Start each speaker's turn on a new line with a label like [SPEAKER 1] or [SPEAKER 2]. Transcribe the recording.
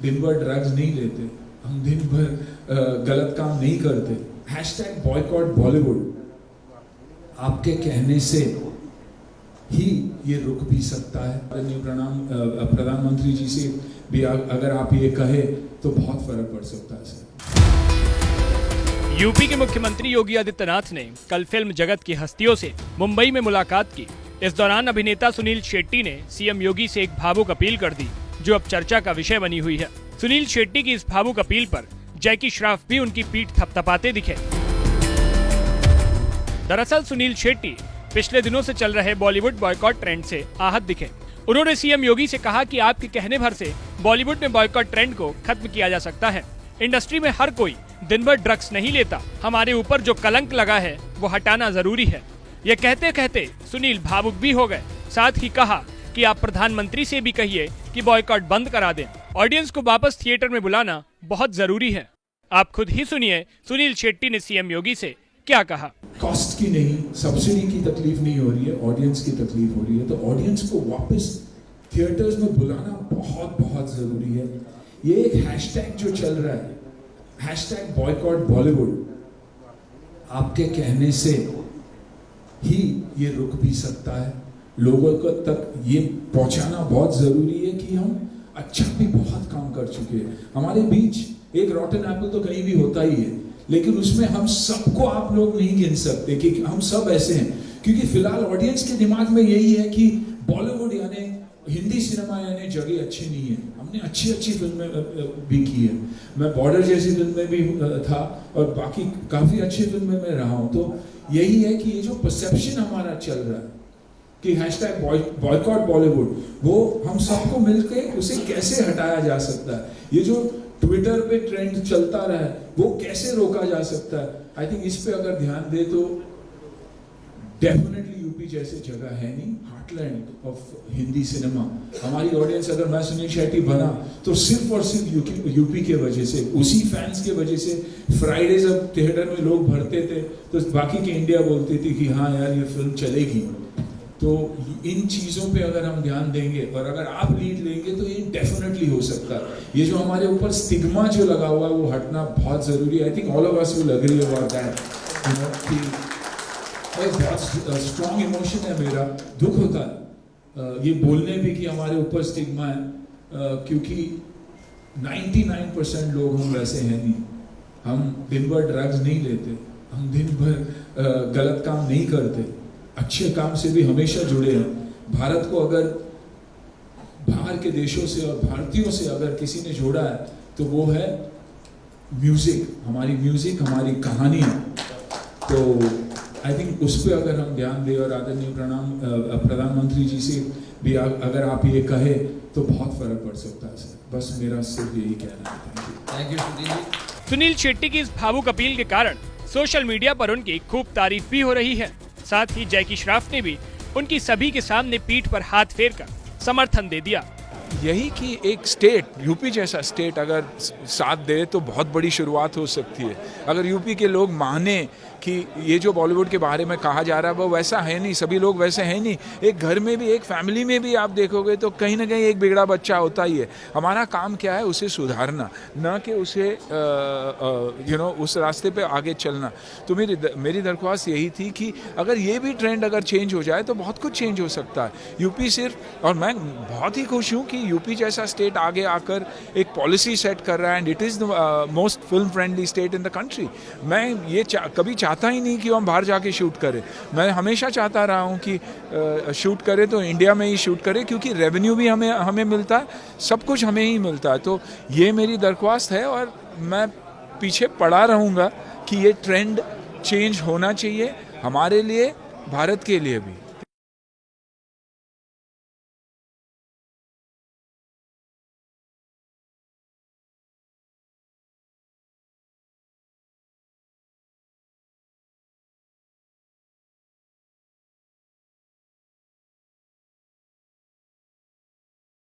[SPEAKER 1] दिन भर ड्रग्स नहीं लेते, हम दिन भर गलत काम नहीं करते। हैशटैग बॉयकॉट बॉलीवुड आपके कहने से ही ये रुक भी सकता है। प्रधानमंत्री जी से भी अगर आप ये कहे तो बहुत फर्क पड़ सकता है सर।
[SPEAKER 2] यूपी के मुख्यमंत्री योगी आदित्यनाथ ने कल फिल्म जगत की हस्तियों से मुंबई में मुलाकात की। इस दौरान अभिनेता सुनील शेट्टी ने सीएम योगी से एक भावुक अपील कर दी, जो अब चर्चा का विषय बनी हुई है। सुनील शेट्टी की इस भावुक अपील पर जैकी श्रॉफ भी उनकी पीठ थपथपाते दिखे। दरअसल सुनील शेट्टी पिछले दिनों से चल रहे बॉलीवुड बॉयकॉट ट्रेंड से आहत दिखे। उन्होंने सीएम योगी से कहा कि आपके कहने भर से बॉलीवुड में बॉयकॉट ट्रेंड को खत्म किया जा सकता है। इंडस्ट्री में हर कोई दिन भर ड्रग्स नहीं लेता, हमारे ऊपर जो कलंक लगा है वो हटाना जरूरी है। ये कहते कहते सुनील भावुक भी हो गए। साथ ही कहा कि आप प्रधानमंत्री से भी कहिए कि बॉयकॉट बंद करा दें। ऑडियंस को वापस थिएटर में बुलाना बहुत जरूरी है। आप खुद ही सुनिए सुनील शेट्टी ने सीएम योगी से क्या कहा।
[SPEAKER 1] कॉस्ट की नहीं, सब्सिडी की तकलीफ नहीं हो रही है, ऑडियंस की तकलीफ हो रही है। तो ऑडियंस को वापस थिएटर्स में बुलाना बहुत बहुत जरूरी है। ये एक हैशटैग जो चल रहा है, हैशटैग बॉयकॉट बॉलीवुड, आपके कहने से ही ये रुक भी सकता है। लोगों को तक ये पहुंचाना बहुत जरूरी है कि हम अच्छा भी बहुत काम कर चुके हैं। हमारे बीच एक रॉटन एप्पल तो कहीं भी होता ही है, लेकिन उसमें हम सबको आप लोग नहीं गिन सकते कि हम सब ऐसे हैं। क्योंकि फिलहाल ऑडियंस के दिमाग में यही है कि बॉलीवुड यानी हिंदी सिनेमा यानी जगह अच्छी नहीं है। हमने अच्छी अच्छी फिल्में भी की है। मैं बॉर्डर जैसी फिल्म में भी था और बाकी काफ़ी अच्छी फिल्में में रहा हूँ। तो यही है कि ये जो परसेप्शन हमारा चल रहा है कि हैशटैग बॉयकॉट बॉलीवुड, वो हम सबको मिलकर उसे कैसे हटाया जा सकता है। ये जो ट्विटर पे ट्रेंड चलता रहा है वो कैसे रोका जा सकता है। आई थिंक इस पे अगर ध्यान दे तो डेफिनेटली यूपी जैसे जगह है नहीं, हार्टलैंड ऑफ हिंदी सिनेमा। हमारी ऑडियंस, अगर मैं सुनील शेट्टी बना तो सिर्फ और सिर्फ यूपी के वजह से, उसी फैंस के वजह से। फ्राइडे जब थिएटर में लोग भरते थे तो बाकी के इंडिया बोलती थी कि हाँ यार ये फिल्म चलेगी। तो इन चीज़ों पे अगर हम ध्यान देंगे और अगर आप लीड लेंगे तो ये डेफिनेटली हो सकता है। ये जो हमारे ऊपर स्टिग्मा जो लगा हुआ है वो हटना बहुत ज़रूरी है। I think all of us will agree about that. बहुत स्ट्रॉन्ग इमोशन है मेरा, दुख होता है ये बोलने भी कि हमारे ऊपर स्टिग्मा है, क्योंकि 99% लोग हम वैसे हैं नहीं। हम दिन भर ड्रग्स नहीं लेते, हम दिन भर गलत काम नहीं करते, अच्छे काम से भी हमेशा जुड़े हैं। भारत को अगर बाहर के देशों से और भारतीयों से अगर किसी ने जोड़ा है तो वो है म्यूजिक, हमारी कहानियाँ। तो आई थिंक उस पर अगर हम ध्यान दें और आदरणीय प्रधानमंत्री जी से भी अगर आप ये कहे तो बहुत फर्क पड़ सकता है सर। बस मेरा सिर्फ यही कहना है।
[SPEAKER 3] Thank you Sunil ji.
[SPEAKER 2] सुनील शेट्टी की इस भावुक अपील के कारण सोशल मीडिया पर उनकी खूब तारीफ भी हो रही है। साथ ही जैकी श्रॉफ ने भी उनकी सभी के सामने पीठ पर हाथ फेरकर समर्थन दे दिया।
[SPEAKER 4] यही कि एक स्टेट, यूपी जैसा स्टेट अगर साथ दे तो बहुत बड़ी शुरुआत हो सकती है। अगर यूपी के लोग माने कि ये जो बॉलीवुड के बारे में कहा जा रहा है वो वैसा है नहीं, सभी लोग वैसे हैं नहीं। एक घर में भी, एक फैमिली में भी आप देखोगे तो कहीं ना कहीं एक बिगड़ा बच्चा होता ही है। हमारा काम क्या है, उसे सुधारना, ना कि उसे उस रास्ते पे आगे चलना। तो मेरी दरख्वास्त यही थी कि अगर ये भी ट्रेंड अगर चेंज हो जाए तो बहुत कुछ चेंज हो सकता है। यूपी सिर्फ, और मैं बहुत ही खुश हूँ कि यूपी जैसा स्टेट आगे आकर एक पॉलिसी सेट कर रहा है and it is the most film friendly state in the country. मैं ये कभी चाहता ही नहीं कि हम बाहर जाके शूट करें। मैं हमेशा चाहता रहा हूँ कि शूट करें तो इंडिया में ही शूट करें, क्योंकि रेवेन्यू भी हमें मिलता है, सब कुछ हमें ही मिलता है। तो ये मेरी दरख्वास्त है और मैं पीछे पड़ा रहूँगा कि ये ट्रेंड चेंज होना चाहिए हमारे लिए, भारत के लिए भी।